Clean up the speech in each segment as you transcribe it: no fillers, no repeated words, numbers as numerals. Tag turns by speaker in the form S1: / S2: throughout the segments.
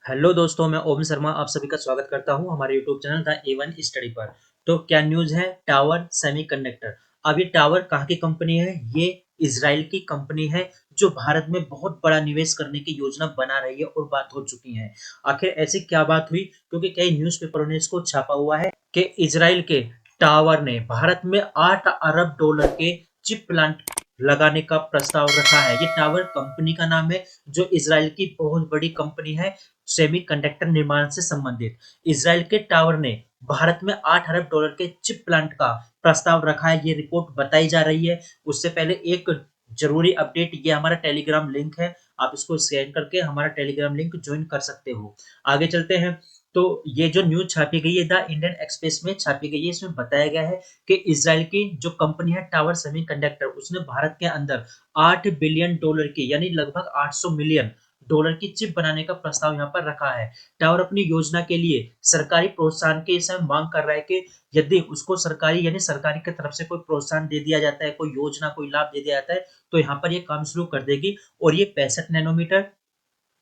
S1: Hello दोस्तों, मैं ओम शर्मा आप सभी का स्वागत करता हूं हमारे YouTube channel the A1 study पर। तो क्या न्यूज़ है? Tower semiconductor. अब ये टावर कहाँ की कंपनी है? ये इजराइल की कंपनी है जो भारत में बहुत बड़ा निवेश करने की योजना बना रही है और बात हो चुकी है। आखिर ऐसी क्या बात हुई? क्योंकि कई न्यूज़पेपरों ने इसको छापा हुआ है कि इजराइल के टावर ने भारत में 8 अरब डॉलर के चिप प्लांट लगाने का प्रस्ताव रखा है। ये टावर कंपनी का नाम है जो इजराइल की बहुत बड़ी कंपनी है सेमीकंडक्टर निर्माण से संबंधित। इजराइल के टावर ने भारत में 8 अरब डॉलर के चिप प्लांट का प्रस्ताव रखा है, ये रिपोर्ट बताई जा रही है। उससे पहले एक जरूरी अपडेट, ये हमारा टेलीग्राम लिंक है, आप इसको स्कैन करके हमारा टेलीग्राम लिंक ज्वाइन कर सकते हो। आगे चलते हैं। तो ये जो न्यूज छापी गई है द इंडियन एक्सप्रेस में छापी गई है, इसमें बताया गया है कि इजराइल की जो कंपनी है टावर सेमीकंडक्टर, उसने भारत के अंदर 8 बिलियन डॉलर की यानी लगभग 800 मिलियन डॉलर की चिप बनाने का प्रस्ताव यहाँ पर रखा है। टावर अपनी योजना के लिए सरकारी प्रोत्साहन के समय मांग कर रहा है कि यदि उसको सरकारी यानी सरकारी की तरफ से कोई प्रोत्साहन दे दिया जाता है, कोई योजना कोई लाभ दे दिया जाता है, तो यहाँ पर ये काम शुरू कर देगी। और ये 65 नैनोमीटर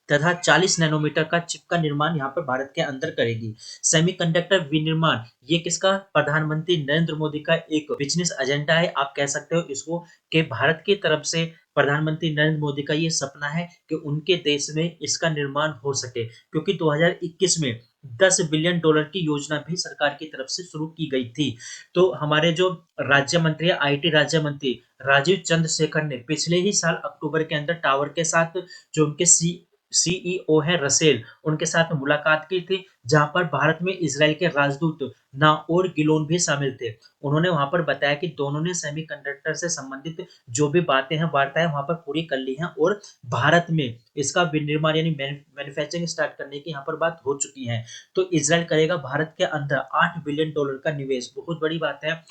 S1: तथा 40 नैनोमीटर का चिप का निर्माण यहाँ पर भारत के अंदर करेगी। सेमीकंडक्टर विनिर्माण ये किसका? प्रधानमंत्री नरेंद्र मोदी का एक बिजनेस एजेंडा है, आप कह सकते हो इसको, कि भारत की तरफ से प्रधानमंत्री नरेंद्र मोदी का ये सपना है कि उनके देश में इसका निर्माण हो सके, क्योंकि 2021 में 10 बिलियन डॉलर की योजना भी सरकार की तरफ से शुरू की गई थी। तो हमारे जो राज्य मंत्री है, आईटी राज्य मंत्री राजीव चंद्रशेखर ने पिछले ही साल अक्टूबर के अंदर टावर के साथ, जो उनके सीईओ है रसेल, उनके साथ मुलाकात की थी, जहां पर भारत में इजराइल के राजदूत नाओर गिलोन भी शामिल थे। उन्होंने वहां पर बताया कि दोनों ने सेमीकंडक्टर से संबंधित जो भी बातें हैं, वार्ताएं वहां पर पूरी कर ली हैं और भारत में इसका विनिर्माण यानी मैन्युफैक्चरिंग स्टार्ट करने की यहाँ पर बात हो चुकी है। तो इजराइल करेगा भारत के अंदर 8 बिलियन डॉलर का निवेश, बहुत बड़ी बात है।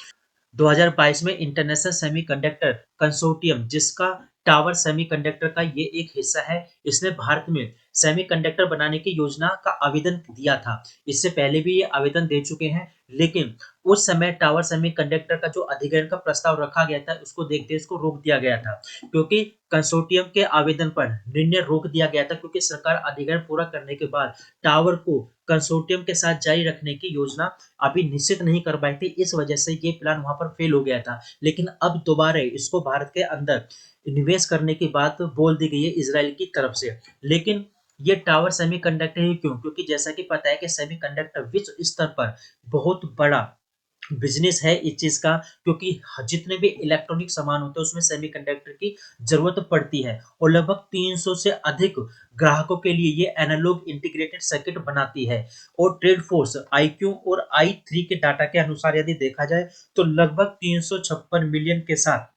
S1: 2022 में इंटरनेशनल सेमीकंडक्टर कंसोर्टियम, जिसका टावर सेमीकंडक्टर का ये एक हिस्सा है, इसने भारत में सेमीकंडक्टर बनाने की योजना का आवेदन दिया था। इससे पहले भी ये आवेदन दे चुके हैं, लेकिन उस समय टावर सेमीकंडक्टर का जो अधिग्रहण का प्रस्ताव रखा गया था, उसको देखते इसको रोक दिया गया था, क्योंकि कंसोर्टियम के आवेदन पर निर्णय रोक दिया गया था, क्योंकि सरकार अधिग्रहण पूरा करने के बाद टावर को कंसोर्टियम के साथ जारी रखने की योजना अभी निश्चित नहीं कर पाई थी। इस वजह से ये प्लान वहां पर फेल हो गया था, लेकिन अब दोबारा इसको भारत के अंदर निवेश करने की बात बोल दी गई है इजराइल की तरफ से। लेकिन ये टावर सेमीकंडक्टर ही क्यों? क्योंकि जैसा कि पता है कि सेमीकंडक्टर विश्व स्तर पर बहुत बड़ा बिजनेस है इस चीज का, क्योंकि जितने भी इलेक्ट्रॉनिक सामान होते हैं उसमें सेमीकंडक्टर की जरूरत पड़ती है, और लगभग 300 से अधिक ग्राहकों के लिए ये एनालॉग इंटीग्रेटेड सर्किट बनाती है। और ट्रेड फोर्स IQ और i3 के डाटा के अनुसार यदि देखा जाए तो लगभग 356 मिलियन के साथ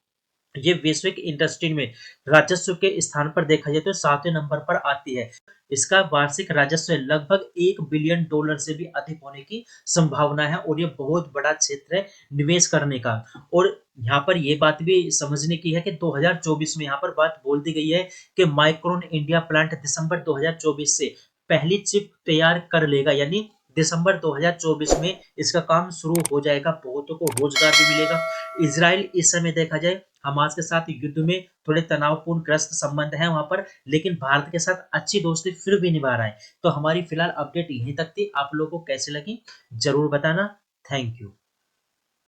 S1: ये वैश्विक इंडस्ट्री में राजस्व के स्थान पर देखा जाए तो 7वें नंबर पर आती है। इसका वार्षिक राजस्व लगभग 1 बिलियन डॉलर से भी अधिक होने की संभावना है, और ये बहुत बड़ा क्षेत्र है निवेश करने का। और यहाँ पर ये बात भी समझने की है कि 2024 में यहाँ पर बात बोल दी गई है कि माइक्रोन इंडिया प्लांट दिसंबर 2024 से पहली चिप तैयार कर लेगा, यानी दिसंबर 2024 में इसका काम शुरू हो जाएगा, बहुतों को रोजगार भी मिलेगा। इजराइल इस समय देखा जाए हमास के साथ युद्ध में थोड़े तनावपूर्ण ग्रस्त संबंध है वहां पर, लेकिन भारत के साथ अच्छी दोस्ती फिर भी निभा रहा है। तो हमारी फिलहाल अपडेट यहीं तक थी, आप लोगों को कैसे लगी जरूर बताना। Thank you.